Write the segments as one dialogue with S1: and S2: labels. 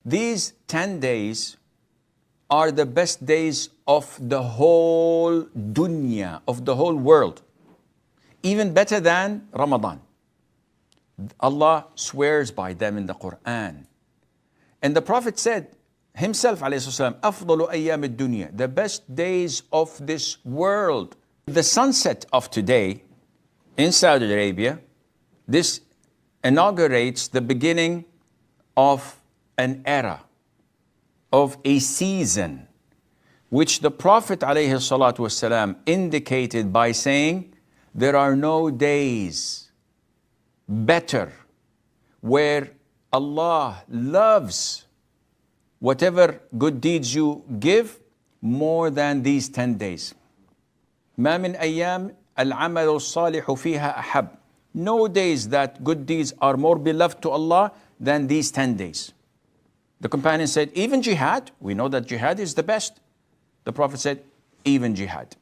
S1: These 10 days are the best days of the whole dunya, of the whole world. Even better than Ramadan. Allah swears by them in the Qur'an. And the Prophet said himself, alayhi أفضل أيام الدنيا, the best days of this world. The sunset of today in Saudi Arabia, this inaugurates the beginning of an era, of a season, which the Prophet ﷺ indicated by saying, there are no days better where Allah loves whatever good deeds you give more than these 10 days. ما من أيام العمل الصالح فيها أحب. No days that good deeds are more beloved to Allah than these 10 days. The companion said, even jihad? We know that jihad is the best. The Prophet said, even jihad.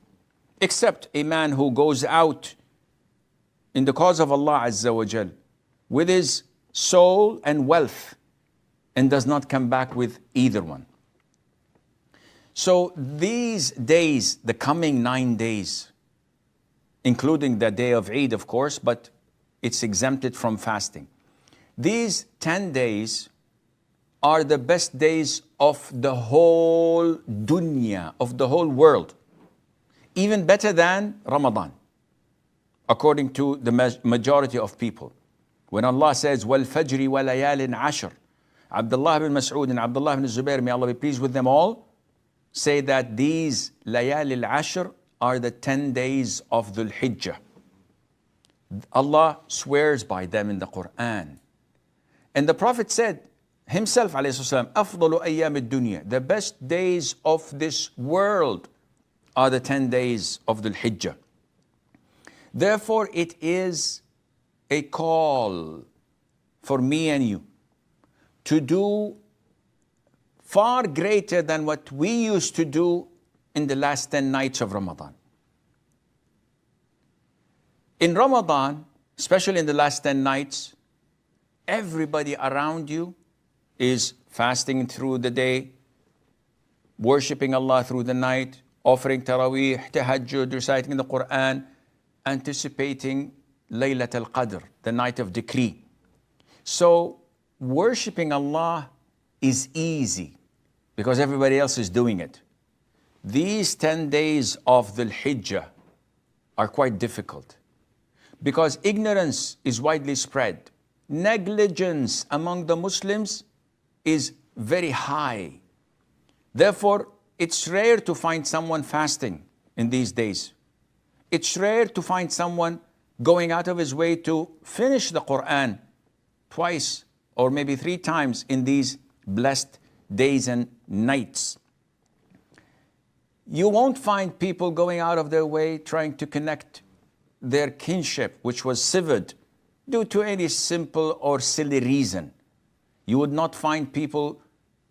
S1: Except a man who goes out in the cause of Allah Azza wa Jal with his soul and wealth and does not come back with either one. So these days, the coming 9 days, including the day of Eid, of course, but it's exempted from fasting. These 10 days are the best days of the whole dunya, of the whole world. Even better than Ramadan, according to the majority of people. When Allah says, وَالْفَجْرِ وَلَيَالٍ عَشْرٍ, Abdullah bin Mas'ud and Abdullah bin Zubair, may Allah be pleased with them all, say that these layal al-ashr are the 10 days of Dhul Hijjah. Allah swears by them in the Qur'an. And the Prophet said himself, alayhi أفضل أيام الدنيا, the best days of this world are the 10 days of Dhul Hijjah. Therefore, it is a call for me and you to do far greater than what we used to do in the last 10 nights of Ramadan. In Ramadan, especially in the last 10 nights, everybody around you is fasting through the day, worshipping Allah through the night, offering taraweeh, tahajjud, reciting the Qur'an, anticipating Laylat al-Qadr, the night of decree. So worshipping Allah is easy because everybody else is doing it. These 10 days of Dhul Hijjah are quite difficult because ignorance is widely spread. Negligence among the Muslims is very high. Therefore, it's rare to find someone fasting in these days. It's rare to find someone going out of his way to finish the Qur'an twice or maybe 3 times in these blessed days and nights. You won't find people going out of their way trying to connect their kinship, which was severed, due to any simple or silly reason. You would not find people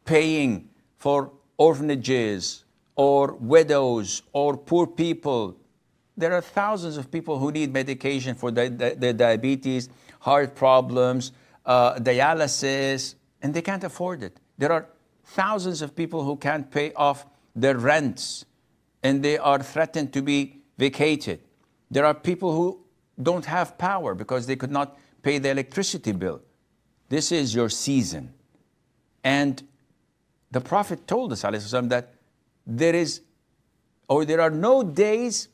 S1: paying for orphanages or widows or poor people. There are thousands of people who need medication for their diabetes, heart problems, dialysis, and they can't afford it. There are thousands of people who can't pay off their rents and they are threatened to be vacated. There are people who don't have power because they could not pay the electricity bill. This is your season. And the Prophet told us, ﷺ, that there are no days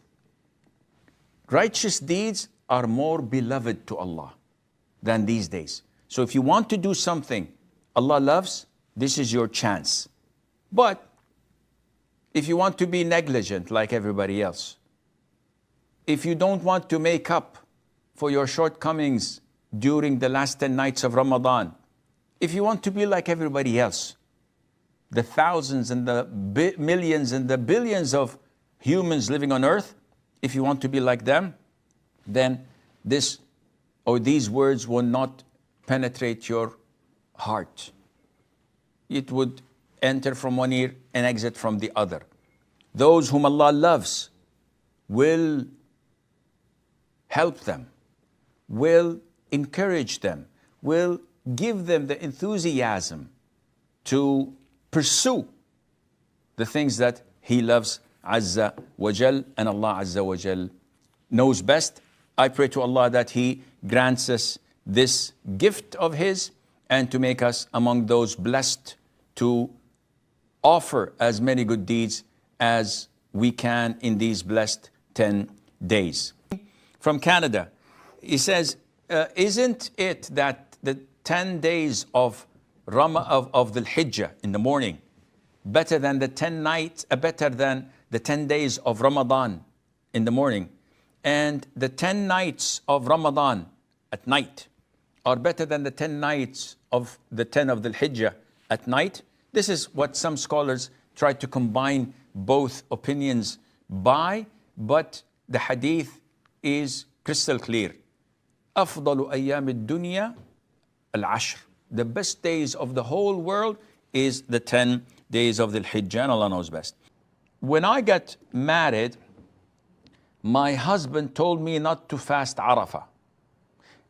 S1: righteous deeds are more beloved to Allah than these days. So if you want to do something Allah loves, this is your chance. But if you want to be negligent like everybody else, if you don't want to make up for your shortcomings during the last 10 nights of Ramadan, if you want to be like everybody else, the thousands and the millions and the billions of humans living on earth, if you want to be like them, then these words will not penetrate your heart. It would enter from one ear and exit from the other. Those whom Allah loves will help them, will encourage them, will give them the enthusiasm to pursue the things that He loves Azza wa Jal, and Allah Azza wa Jal knows best. I pray to Allah that He grants us this gift of His and to make us among those blessed to offer as many good deeds as we can in these blessed 10 days. From Canada, he says, isn't it that the 10 days of Dhul Hijjah in the morning better than the 10 nights, better than the 10 days of Ramadan in the morning, and the 10 nights of Ramadan at night are better than the 10 nights of the 10 of Dhul Hijjah at night? This is what some scholars try to combine both opinions by, but the hadith is crystal clear. أفضل أيام الدنيا العشر. The best days of the whole world is the 10 days of Dhul Hijjah, and Allah knows best. When I got married, my husband told me not to fast Arafah.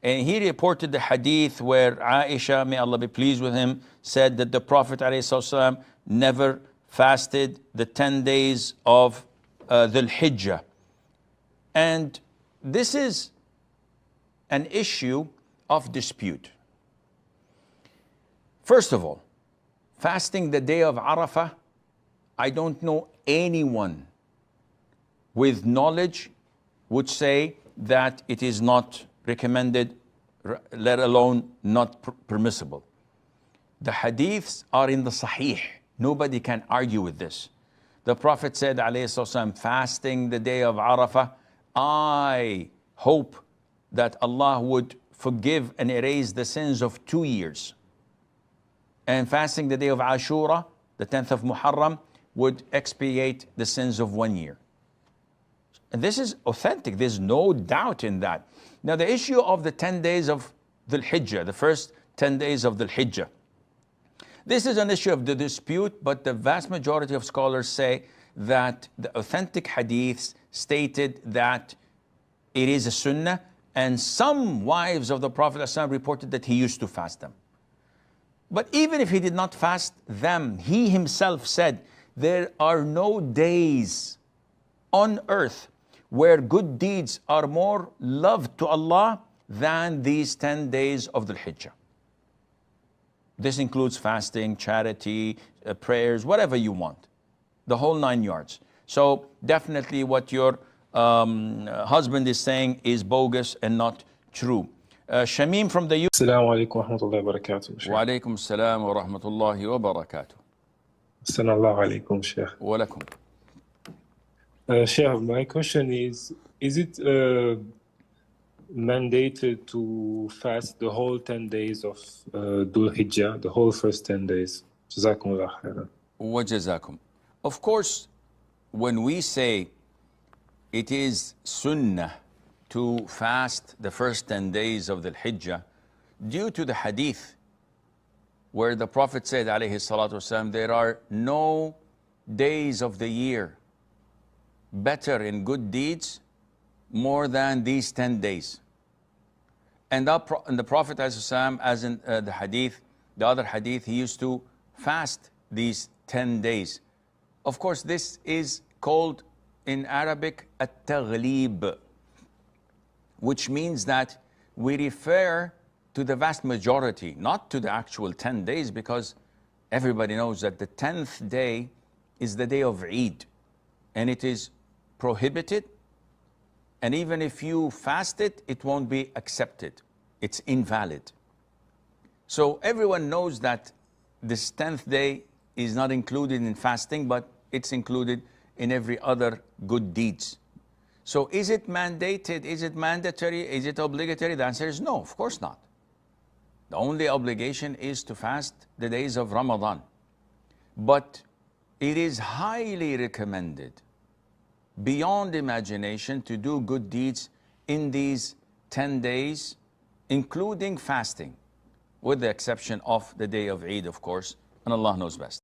S1: And he reported the hadith where Aisha, may Allah be pleased with him, said that the Prophet ﷺ never fasted the 10 days of Dhul Hijjah. And this is an issue of dispute. First of all, fasting the day of Arafah, I don't know anyone with knowledge would say that it is not recommended, let alone not permissible. The hadiths are in the Sahih. Nobody can argue with this. The Prophet said, alayhi sallam, fasting the day of Arafah, I hope that Allah would forgive and erase the sins of 2 years. And fasting the day of Ashura, the 10th of Muharram, would expiate the sins of 1 year. And this is authentic. There's no doubt in that. Now, the issue of the 10 days of Dhul Hijjah, the first 10 days of Dhul Hijjah, this is an issue of the dispute, but the vast majority of scholars say that the authentic hadiths stated that it is a sunnah, and some wives of the Prophet ﷺ reported that he used to fast them. But even if he did not fast them, he himself said, there are no days on earth where good deeds are more loved to Allah than these 10 days of Dhul Hijjah. This includes fasting, charity, prayers, whatever you want, the whole 9 yards. So definitely what your husband is saying is bogus and not true. Shamim from the U.
S2: Assalamu alaikum wa rahmatullahi wa barakatuh.
S1: Wa alaikum assalam wa rahmatullahi wa barakatuh.
S2: Assalamu alaikum, Sheikh.
S1: Wa alaikum.
S2: Sheikh, my question is it mandated to fast the whole 10 days of Dhul Hijjah, the whole first 10 days? Jazakumullah khairan.
S1: Wa jazakum. Of course, when we say it is sunnah to fast the first 10 days of Dhul Hijjah, due to the hadith where the Prophet said, alayhi salatu wasalam, there are no days of the year better in good deeds more than these 10 days. And the Prophet, as in the hadith, the other hadith, he used to fast these 10 days. Of course, this is called in Arabic at-taghlib, which means that we refer to the vast majority, not to the actual 10 days, because everybody knows that the 10th day is the day of Eid, and it is prohibited, and even if you fast it, it won't be accepted. It's invalid. So everyone knows that this 10th day is not included in fasting, but it's included in every other good deeds. So is it mandated? Is it mandatory? Is it obligatory? The answer is no, of course not. The only obligation is to fast the days of Ramadan. But it is highly recommended, beyond imagination, to do good deeds in these 10 days, including fasting, with the exception of the day of Eid, of course, and Allah knows best.